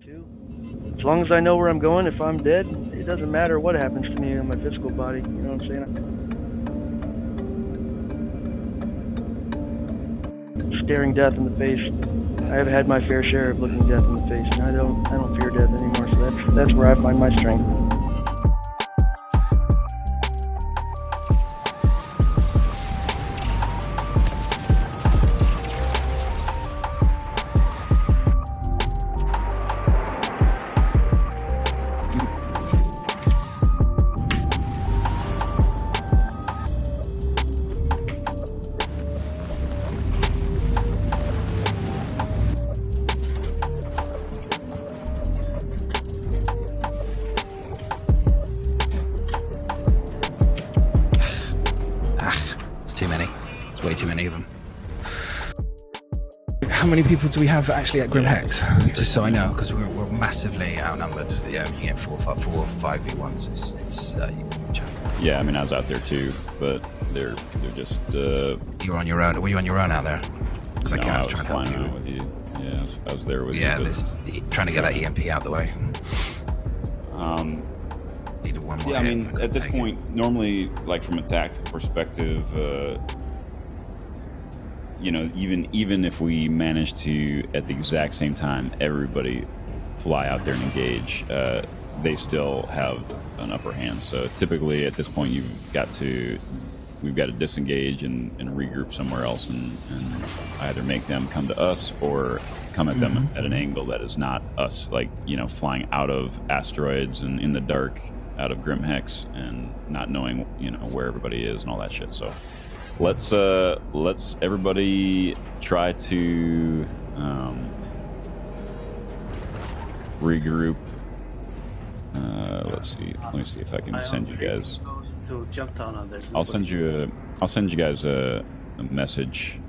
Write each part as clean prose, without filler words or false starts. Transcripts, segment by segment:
too. As long as I know where I'm going, if I'm dead, it doesn't matter what happens to me in my physical body. You know what I'm saying? Staring death in the face. I have had my fair share of looking death in the face, and I don't fear death anymore. So that's where I find my strength. Too many. It's way too many of them. How many people do we have actually at Grim Hex? Just so I know, because we're massively outnumbered. Yeah, you get 4 or 5v1s. It's yeah, I mean, I was out there too, but they're just. You were on your own. Were you on your own out there? Because no, I was trying to help you. With you. Yeah, I was there with you. Yeah, trying to get that EMP out the way. Needed one more yeah, I hit. mean, at this point, normally, like from a tactical perspective, you know, even if we manage to at the exact same time everybody fly out there and engage, they still have an upper hand. So typically at this point we've got to disengage and regroup somewhere else and either make them come to us or come at them at an angle that is not us, like, you know, flying out of asteroids and in the dark out of Grim Hex and not knowing, you know, where everybody is and all that shit. So let's everybody try to regroup. Let's see. Let me see if I can send you guys. I'll send you guys a message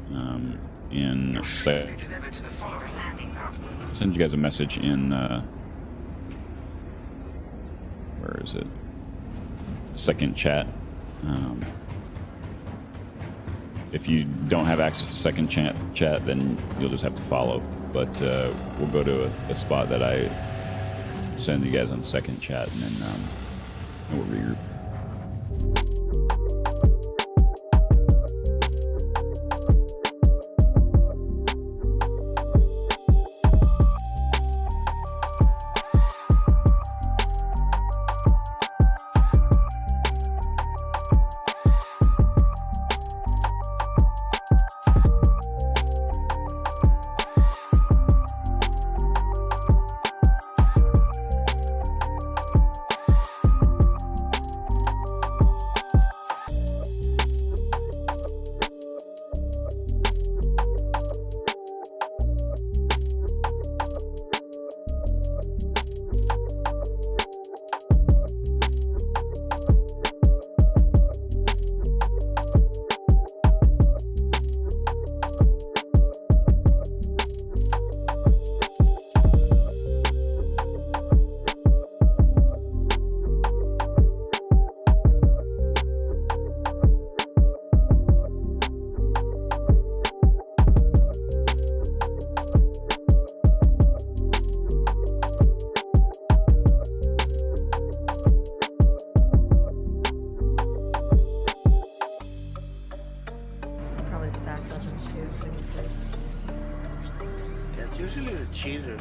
send you guys a message in where is it? Second chat. If you don't have access to second chat, then you'll just have to follow. But we'll go to a spot that I send you guys on second chat, and then we'll regroup.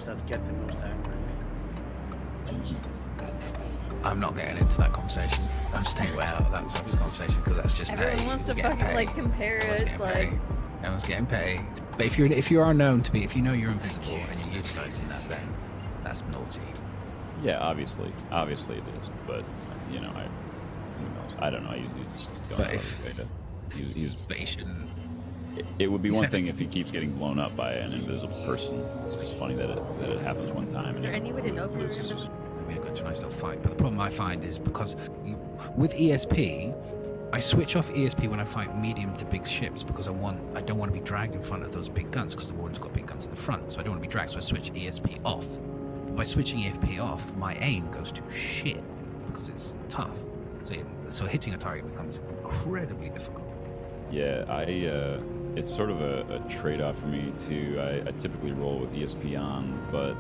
That get the most angry. I'm not getting into that conversation. I'm staying way out of that type of conversation because that's just everyone pay. wants to fucking like compare it. Like everyone's getting paid. But if you are known to be, if you know you're invisible and you're utilizing that, then that's naughty. Yeah, obviously it is. But you know, who knows? I don't know. You just don't know to use. But you shouldn't. It would be one thing if he keeps getting blown up by an invisible person. It's just funny that it happens one time. Is there any way to know if you're invisible? We're going to a nice little fight, but the problem I find is because with ESP, I switch off ESP when I fight medium to big ships because I don't want to be dragged in front of those big guns because the Warden's got big guns in the front, so I don't want to be dragged. So I switch ESP off. But by switching ESP off, my aim goes to shit because it's tough. So hitting a target becomes incredibly difficult. Yeah, it's sort of a trade-off for me too. I typically roll with ESP on, but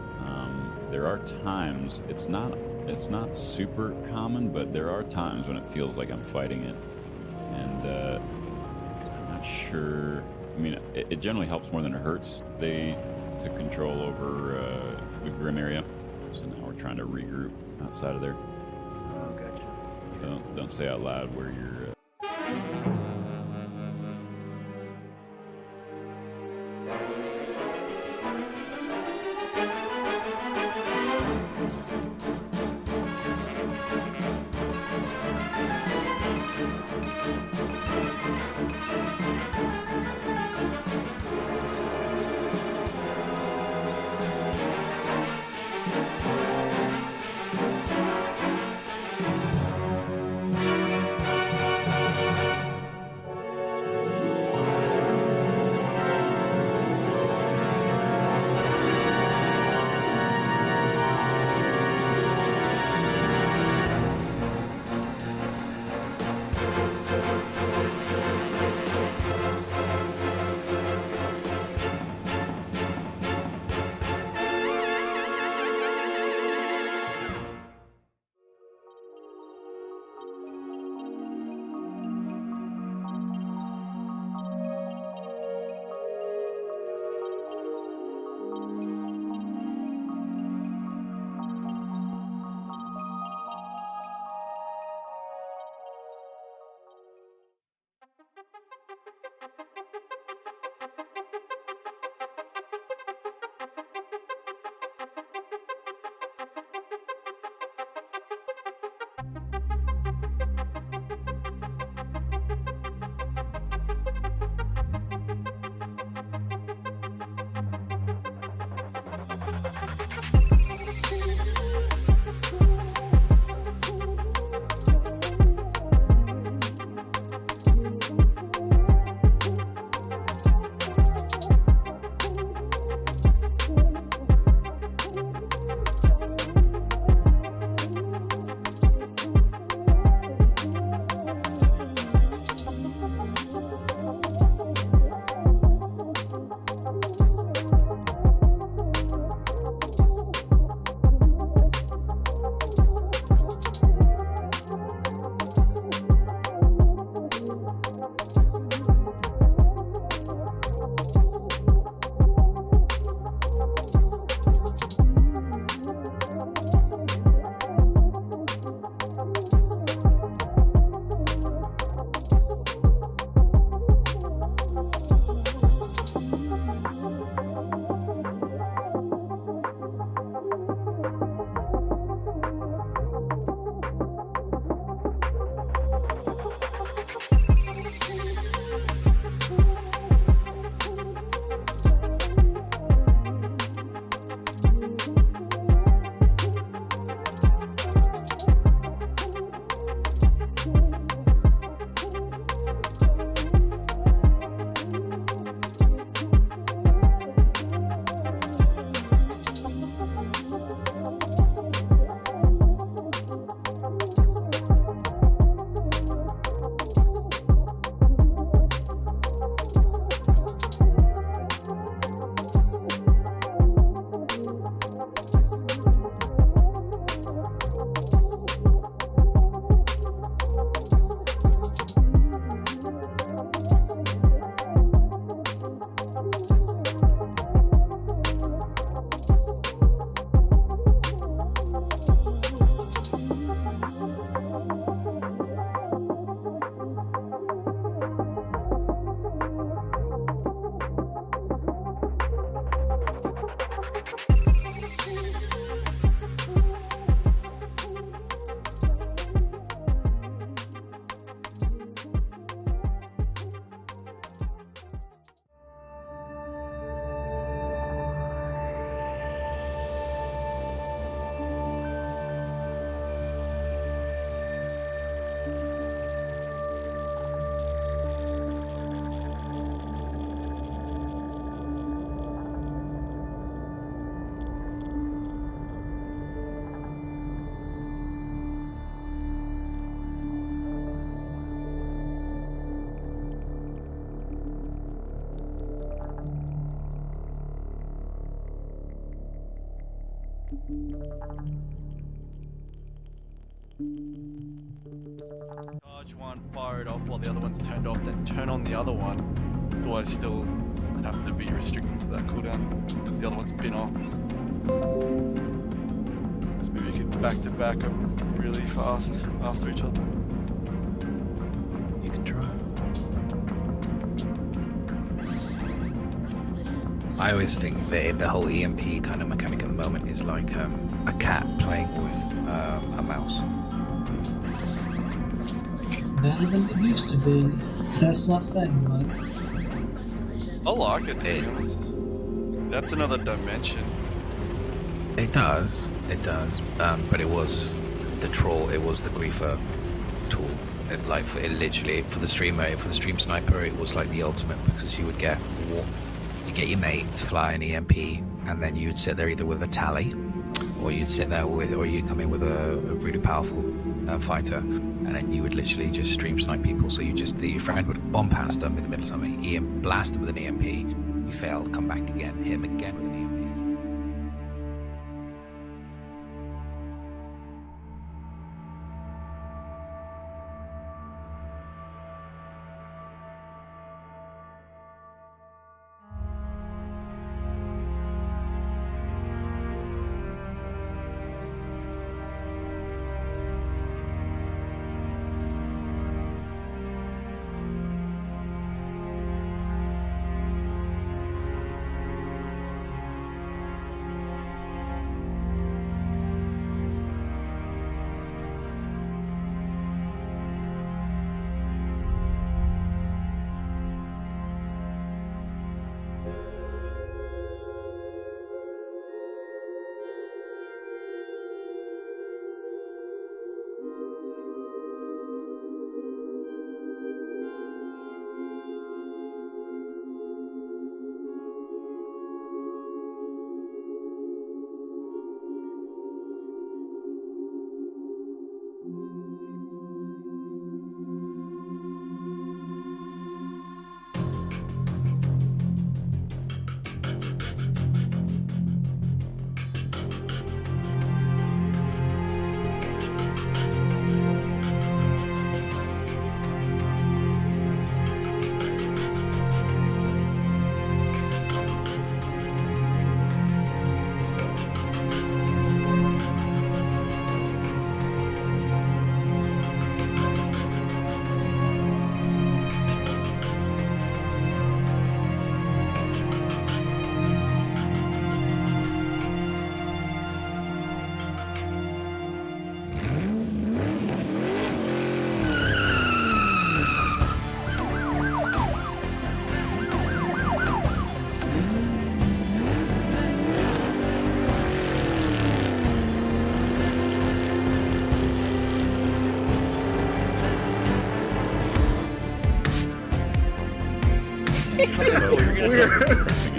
there are times, it's not super common, but there are times when it feels like I'm fighting it. And I'm not sure. I mean, it generally helps more than it hurts. They took control over the Grim area, so now we're trying to regroup outside of there. Oh, gotcha. Don't say out loud where you're. Charge one, fire it off while the other one's turned off, then turn on the other one. Otherwise, still have to be restricted to that cooldown because the other one's been off. So maybe you could back to back them really fast after each other. You can try. I always think that the whole EMP kind of mechanic at the moment is like a cat playing with a mouse. It's better than it used to be. That's not saying much. I like it, to be honest. That's another dimension. It does, but it was the troll, it was the griefer tool. It, like for, it literally for the streamer, for the stream sniper, it was like the ultimate because you would get your mate to fly an EMP, and then you'd sit there either with a tally, or you'd sit there with, or you'd come in with a really powerful fighter, and then you would literally just stream snipe people. So your friend would bomb past them in the middle of something, blast them with an EMP. You failed, come back again, hit him again with an EMP.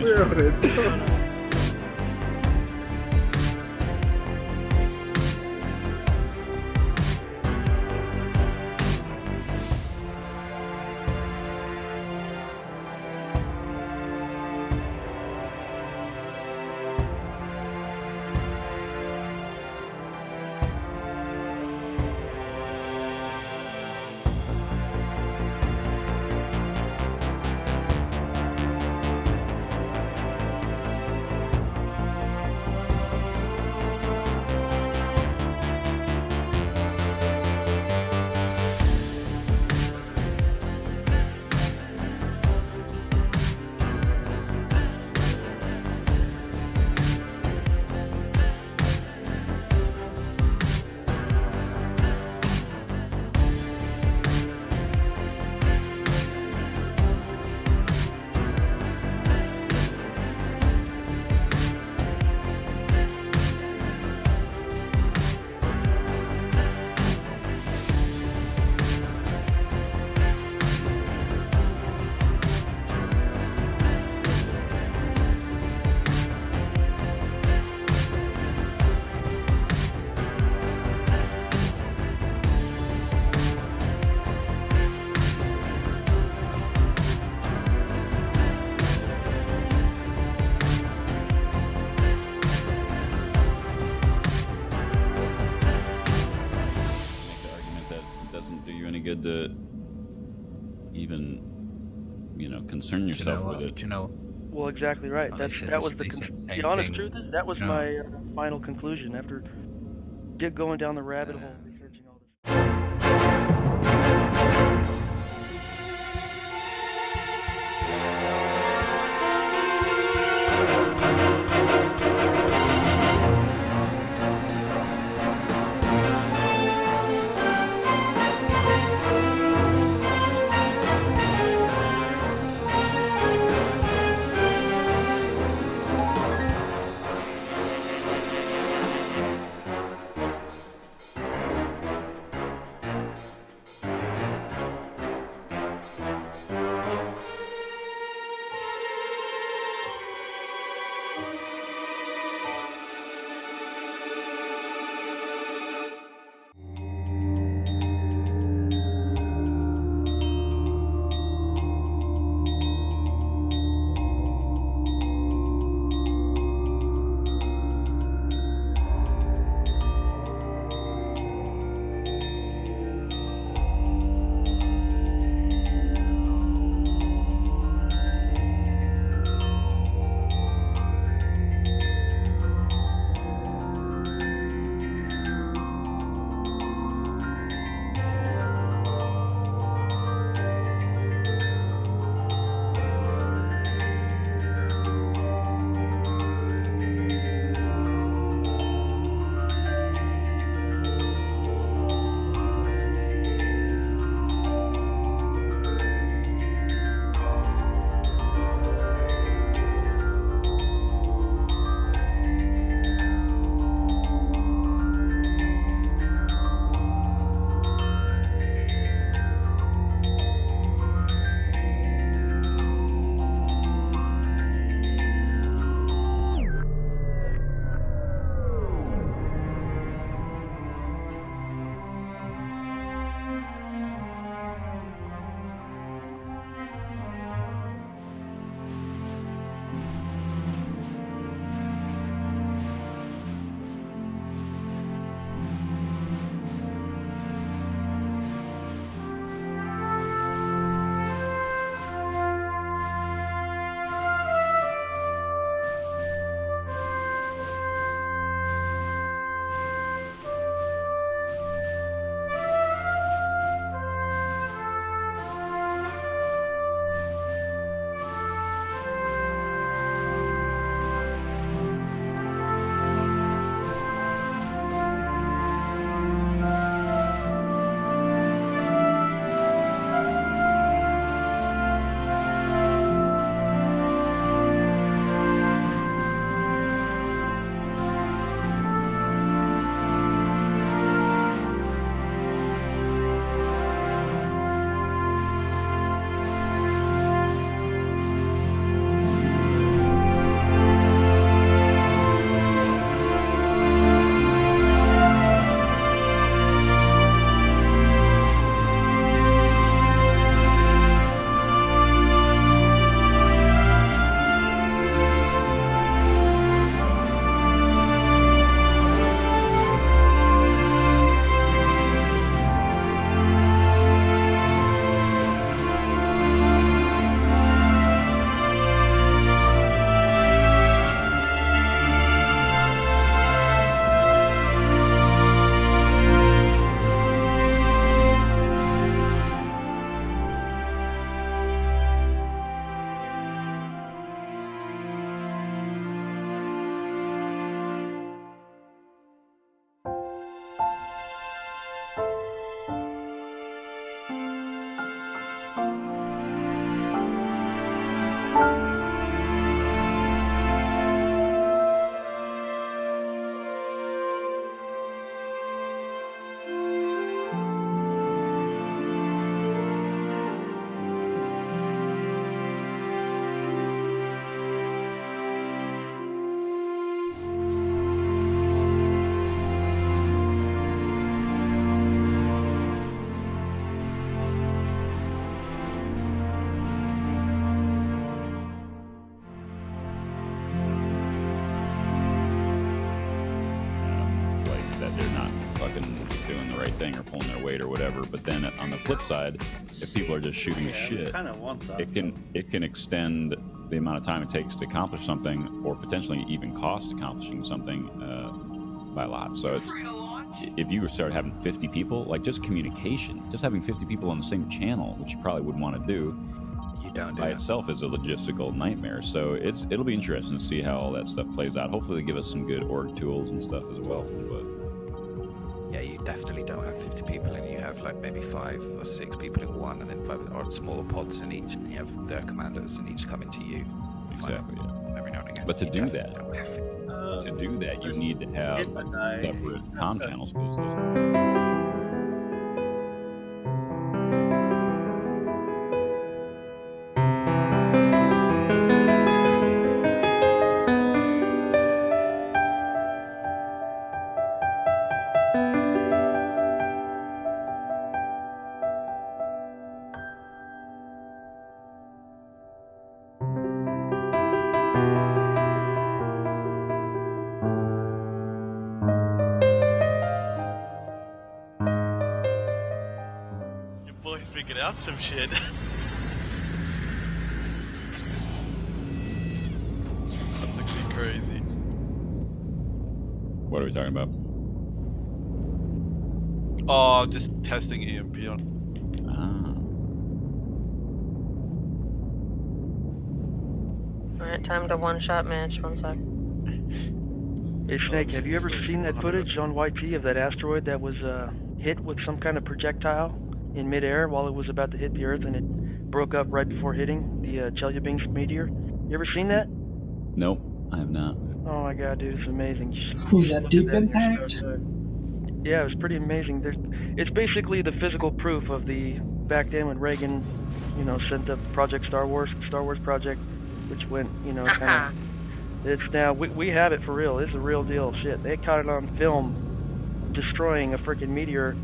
We're on it. concern yourself with it. Do you know? Well, exactly right. Oh, they said That this- was the they said the same the honest thing. truth is that was No. my final conclusion after going down the rabbit hole researching all this. anything or pulling their weight or whatever. But then on the flip side, if people are just shooting the shit, kind of want that. it can extend the amount of time it takes to accomplish something, or potentially even cost accomplishing something by a lot. So it's, if you start having 50 people, like just communication, just having 50 people on the same channel, which you probably wouldn't want to do, by itself is a logistical nightmare. So it'll be interesting to see how all that stuff plays out. Hopefully they give us some good org tools and stuff as well. But yeah, you definitely don't have 50 people, and you have like maybe 5 or 6 people in one, and then 5 or smaller pods in each, and you have their commanders, and each coming to you. Exactly. Yeah. Every now and again. But to You do definitely don't have 50. to do that, you need to have separate comm channels. Your boy figured out some shit. That's actually crazy. What are we talking about? Oh, just testing EMP on. Alright, time to one-shot match. 1 sec. Hey Snake, have you ever seen that footage on YT of that asteroid that was hit with some kind of projectile in midair while it was about to hit the Earth, and it broke up right before hitting the Chelyabinsk meteor? You ever seen that? Nope, I have not. Oh my god, dude, it's amazing. Was that Deep Impact? Yeah, it was pretty amazing. It's basically the physical proof of the back then when Reagan, sent up Project Star Wars project, which went, kind of. It's now we have it for real. It's a real deal. Shit, they caught it on film, destroying a freaking meteor,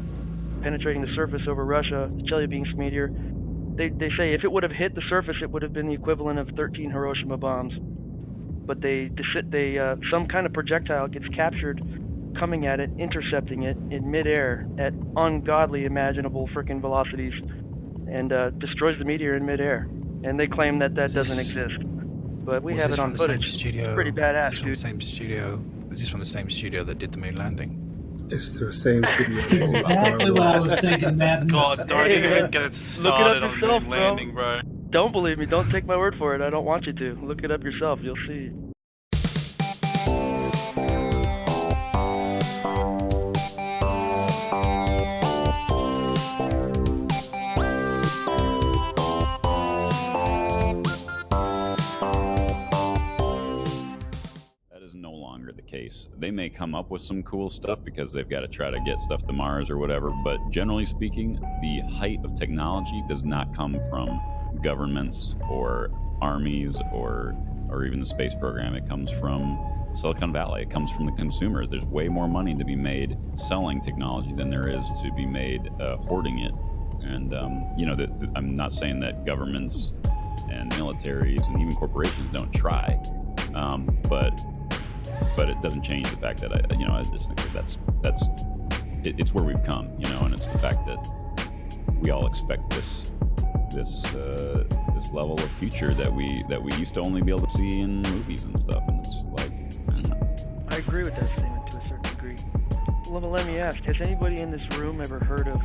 penetrating the surface over Russia, the Chelyabinsk meteor. They say if it would have hit the surface, it would have been the equivalent of 13 Hiroshima bombs. But some kind of projectile gets captured, coming at it, intercepting it in midair at ungodly, imaginable freaking velocities, and destroys the meteor in midair. And they claim that doesn't exist. But we have it on footage. Studio? Pretty badass, dude. The same studio. Is this from the same studio that did the moon landing? It's the same studio. Exactly what I was thinking, Madness. God, don't even get started on yourself, moon landing, bro. Don't believe me. Don't take my word for it. I don't want you to. Look it up yourself. You'll see. The case. They may come up with some cool stuff because they've got to try to get stuff to Mars or whatever, but generally speaking, the height of technology does not come from governments or armies or even the space program. It comes from Silicon Valley. It comes from the consumers. There's way more money to be made selling technology than there is to be made hoarding it. And I'm not saying that governments and militaries and even corporations don't try, but it doesn't change the fact that I just think that it's where we've come, and it's the fact that we all expect this level of future that we used to only be able to see in movies and stuff, and it's like, I don't know. I agree with that statement to a certain degree. Well, let me ask: has anybody in this room ever heard of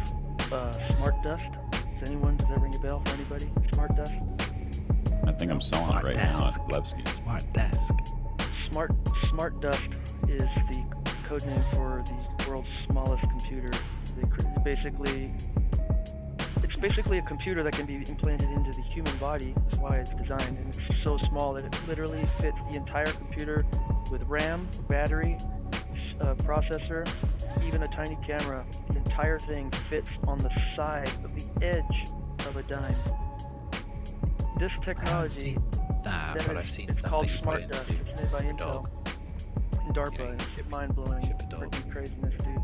smart dust? Does that ring a bell for anybody? Smart dust? I think I'm selling it right now at Levski. Smart desk. Smart dust is the code name for the world's smallest computer. It's basically a computer that can be implanted into the human body. That's why it's designed, and it's so small that it literally fits the entire computer with RAM, battery, processor, even a tiny camera. The entire thing fits on the side of the edge of a dime. This technology, it's called Smart Dust. It's made by Intel and DARPA. It's mind-blowing. Freaking craziness, dude.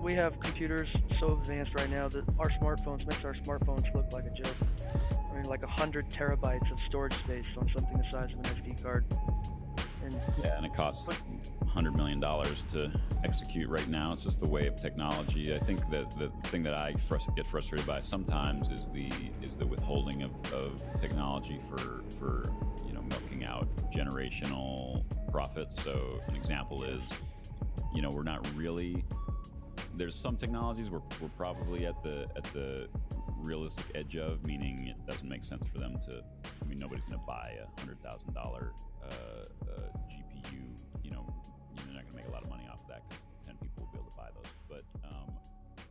We have computers so advanced right now that our smartphones makes our smartphones look like a joke. I mean, like 100 terabytes of storage space on something the size of an SD card. And Yeah, and it costs $100 million to execute right now. It's just the way of technology. I think that the thing that I get frustrated by sometimes is the withholding of technology for milking out generational profits. So an example is, we're not really. There's some technologies we're probably at the realistic edge of, meaning it doesn't make sense for them to. I mean, nobody's going to buy a $100,000 GPU. You're not going to make a lot of money off of that because 10 people will be able to buy those.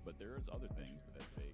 But there's other things that they